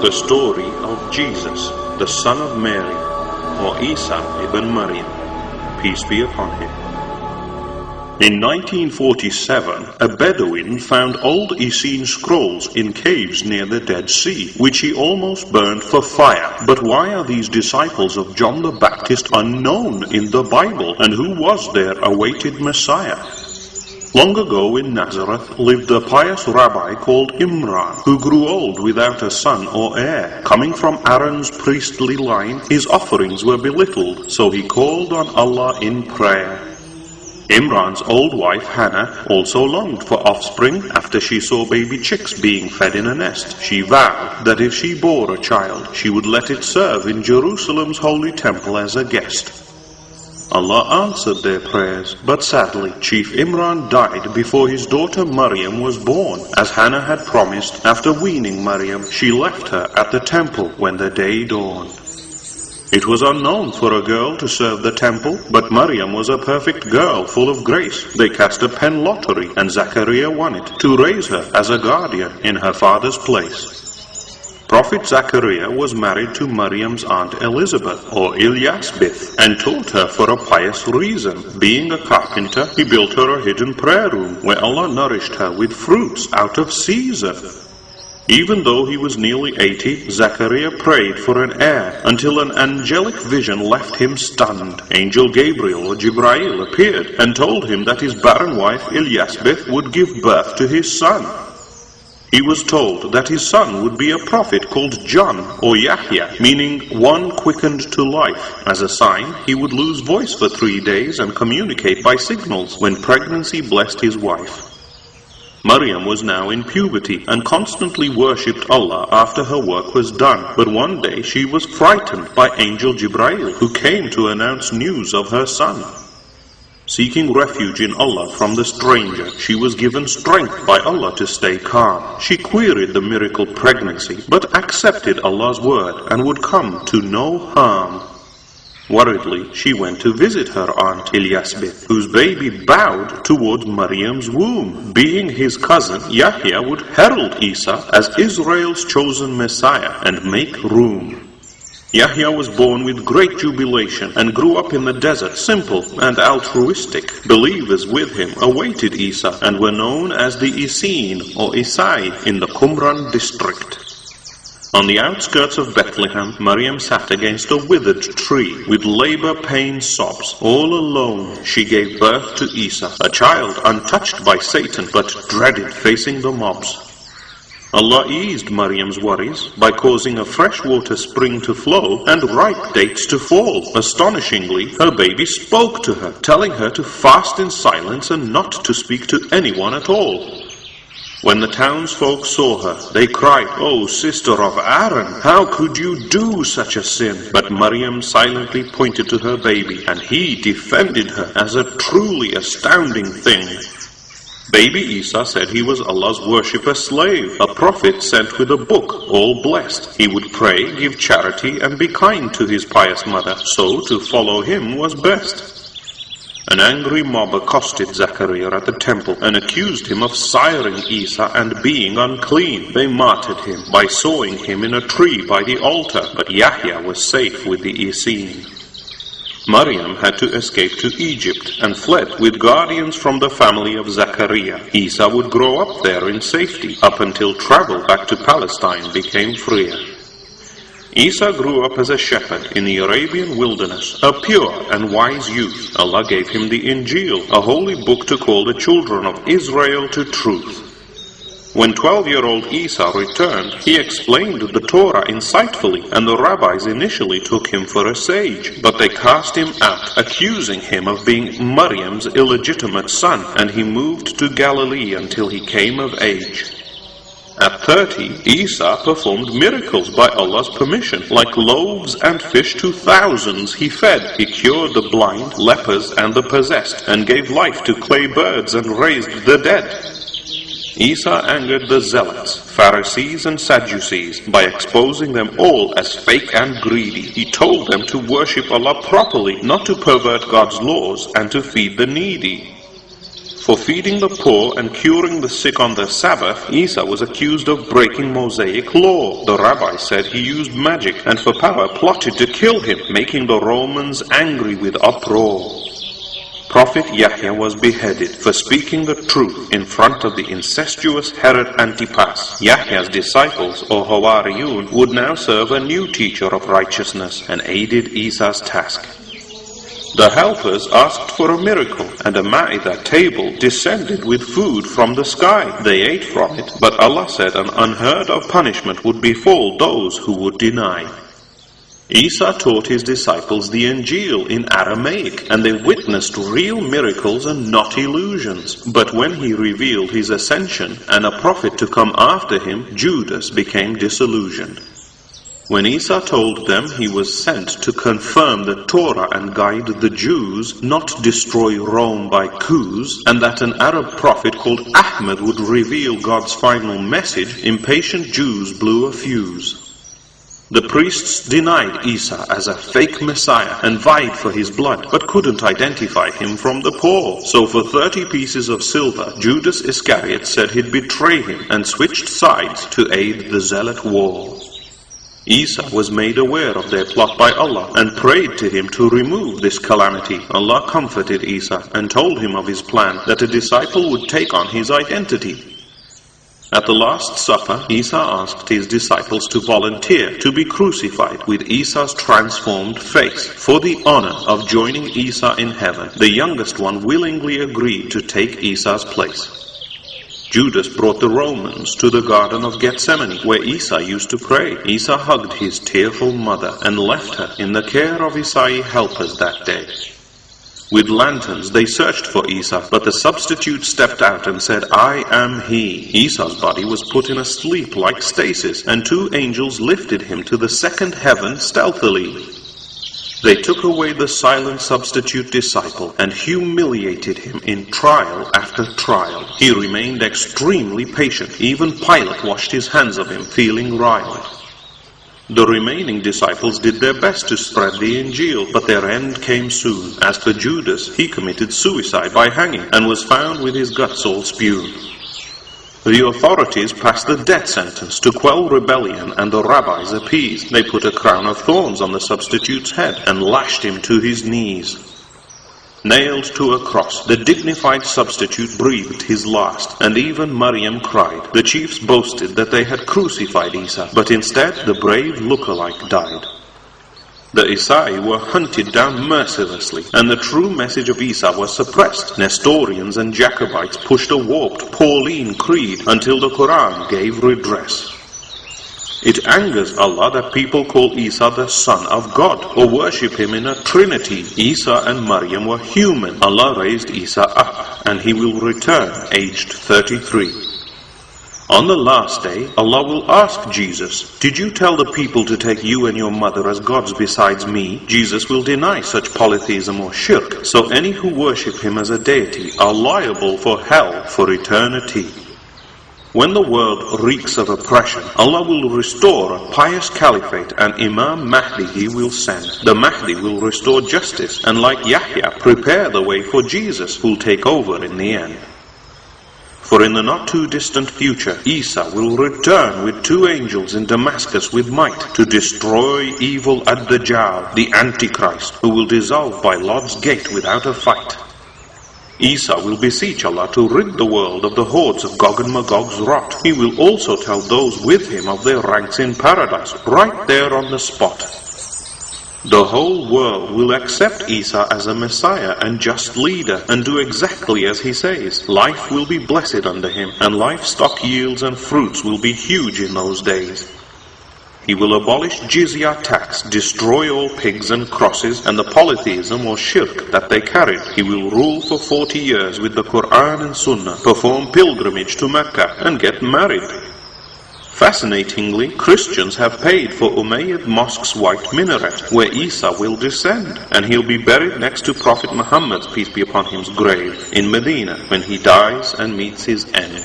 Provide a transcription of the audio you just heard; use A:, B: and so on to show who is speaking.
A: The story of Jesus, the son of Mary, or Isa ibn Maryam, peace be upon him. In 1947, a Bedouin found old Essene scrolls in caves near the Dead Sea, which he almost burned for fire. But why are these disciples of John the Baptist unknown in the Bible, and who was their awaited Messiah? Long ago in Nazareth lived a pious rabbi called Imran, who grew old without a son or heir. Coming from Aaron's priestly line, his offerings were belittled, so he called on Allah in prayer. Imran's old wife Hannah also longed for offspring after she saw baby chicks being fed in a nest. She vowed that if she bore a child, she would let it serve in Jerusalem's holy temple as a guest. Allah answered their prayers, but sadly, Chief Imran died before his daughter Maryam was born. As Hannah had promised, after weaning Maryam, she left her at the temple when the day dawned. It was unknown for a girl to serve the temple, but Maryam was a perfect girl full of grace. They cast a pen lottery, and Zachariah won it, to raise her as a guardian in her father's place. Prophet Zachariah was married to Maryam's aunt Elizabeth, or Eliasbeth, and taught her for a pious reason. Being a carpenter, he built her a hidden prayer room, where Allah nourished her with fruits out of Caesar. Even though he was nearly 80, Zachariah prayed for an heir, until an angelic vision left him stunned. Angel Gabriel, or Jibrail, appeared, and told him that his barren wife Eliasbeth would give birth to his son. He was told that his son would be a prophet called John, or Yahya, meaning one quickened to life. As a sign, he would lose voice for 3 days and communicate by signals when pregnancy blessed his wife. Maryam was now in puberty and constantly worshipped Allah after her work was done, but one day she was frightened by Angel Jibrail, who came to announce news of her son. Seeking refuge in Allah from the stranger, she was given strength by Allah to stay calm. She queried the miracle pregnancy, but accepted Allah's word and would come to no harm. Worriedly, she went to visit her aunt Eliasbeth, whose baby bowed towards Maryam's womb. Being his cousin, Yahya would herald Isa as Israel's chosen Messiah and make room. Yahya was born with great jubilation and grew up in the desert, simple and altruistic. Believers with him awaited Isa and were known as the Essene or Isai in the Qumran district. On the outskirts of Bethlehem, Maryam sat against a withered tree with labor-pain sobs. All alone, she gave birth to Isa, a child untouched by Satan but dreaded facing the mobs. Allah eased Maryam's worries by causing a freshwater spring to flow and ripe dates to fall. Astonishingly, her baby spoke to her, telling her to fast in silence and not to speak to anyone at all. When the townsfolk saw her, they cried, "O sister of Aaron, how could you do such a sin?" But Maryam silently pointed to her baby, and he defended her as a truly astounding thing. Baby Isa said he was Allah's worshipper slave, a prophet sent with a book, all blessed. He would pray, give charity, and be kind to his pious mother, so to follow him was best. An angry mob accosted Zachariah at the temple and accused him of siring Isa and being unclean. They martyred him by sawing him in a tree by the altar, but Yahya was safe with the Essene. Maryam had to escape to Egypt and fled with guardians from the family of Zachariah. Isa would grow up there in safety up until travel back to Palestine became freer. Isa grew up as a shepherd in the Arabian wilderness, a pure and wise youth. Allah gave him the Injil, a holy book to call the children of Israel to truth. When 12-year-old Isa returned, he explained the Torah insightfully, and the rabbis initially took him for a sage. But they cast him out, accusing him of being Maryam's illegitimate son, and he moved to Galilee until he came of age. At 30, Isa performed miracles by Allah's permission. Like loaves and fish to thousands he fed. He cured the blind, lepers, and the possessed, and gave life to clay birds and raised the dead. Isa angered the Zealots, Pharisees and Sadducees by exposing them all as fake and greedy. He told them to worship Allah properly, not to pervert God's laws and to feed the needy. For feeding the poor and curing the sick on the Sabbath, Isa was accused of breaking Mosaic law. The rabbis said he used magic, and for power plotted to kill him, making the Romans angry with uproar. Prophet Yahya was beheaded for speaking the truth in front of the incestuous Herod Antipas. Yahya's disciples, or Hawariyun, would now serve a new teacher of righteousness and aided Isa's task. The helpers asked for a miracle, and a Ma'idah table descended with food from the sky. They ate from it, but Allah said an unheard of punishment would befall those who would deny. Isa taught his disciples the Injil in Aramaic, and they witnessed real miracles and not illusions. But when he revealed his ascension and a prophet to come after him, Judas became disillusioned. When Isa told them he was sent to confirm the Torah and guide the Jews, not destroy Rome by coups, and that an Arab prophet called Ahmed would reveal God's final message, impatient Jews blew a fuse. The priests denied Isa as a fake Messiah and vied for his blood, but couldn't identify him from the poor. So for 30 pieces of silver, Judas Iscariot said he'd betray him and switched sides to aid the zealot war. Isa was made aware of their plot by Allah and prayed to him to remove this calamity. Allah comforted Isa and told him of his plan that a disciple would take on his identity. At the Last Supper, Isa asked his disciples to volunteer to be crucified with Isa's transformed face for the honor of joining Isa in heaven. The youngest one willingly agreed to take Isa's place. Judas brought the Romans to the Garden of Gethsemane, where Isa used to pray. Isa hugged his tearful mother and left her in the care of Isai helpers that day. With lanterns they searched for Isa, but the substitute stepped out and said, "I am he." Isa's body was put in a sleep-like stasis, and 2 angels lifted him to the second heaven stealthily. They took away the silent substitute disciple and humiliated him in trial after trial. He remained extremely patient. Even Pilate washed his hands of him, feeling riled. The remaining disciples did their best to spread the Injil, but their end came soon. As for Judas, he committed suicide by hanging and was found with his guts all spewed. The authorities passed the death sentence to quell rebellion, and the rabbis appeased. They put a crown of thorns on the substitute's head and lashed him to his knees. Nailed to a cross, the dignified substitute breathed his last, and even Maryam cried. The chiefs boasted that they had crucified Isa, but instead the brave lookalike died. The Isai were hunted down mercilessly, and the true message of Isa was suppressed. Nestorians and Jacobites pushed a warped Pauline creed until the Quran gave redress. It angers Allah that people call Isa the son of God, or worship him in a trinity. Isa and Maryam were human. Allah raised Isa up, and he will return aged 33. On the last day, Allah will ask Jesus, "Did you tell the people to take you and your mother as gods besides me?" Jesus will deny such polytheism or shirk, so any who worship him as a deity are liable for hell for eternity. When the world reeks of oppression, Allah will restore a pious caliphate, and Imam Mahdi he will send. The Mahdi will restore justice, and like Yahya, prepare the way for Jesus, who'll take over in the end. For in the not-too-distant future, Isa will return with 2 angels in Damascus with might to destroy evil Ad-Dajjal, the Antichrist, who will dissolve by Lord's gate without a fight. Isa will beseech Allah to rid the world of the hordes of Gog and Magog's rot. He will also tell those with him of their ranks in paradise, right there on the spot. The whole world will accept Isa as a Messiah and just leader and do exactly as he says. Life will be blessed under him, and livestock yields and fruits will be huge in those days. He will abolish jizya tax, destroy all pigs and crosses and the polytheism or shirk that they carried. He will rule for 40 years with the Quran and Sunnah, perform pilgrimage to Mecca and get married. Fascinatingly, Christians have paid for Umayyad Mosque's white minaret, where Isa will descend, and he'll be buried next to Prophet Muhammad's, peace be upon him, grave in Medina when he dies and meets his end.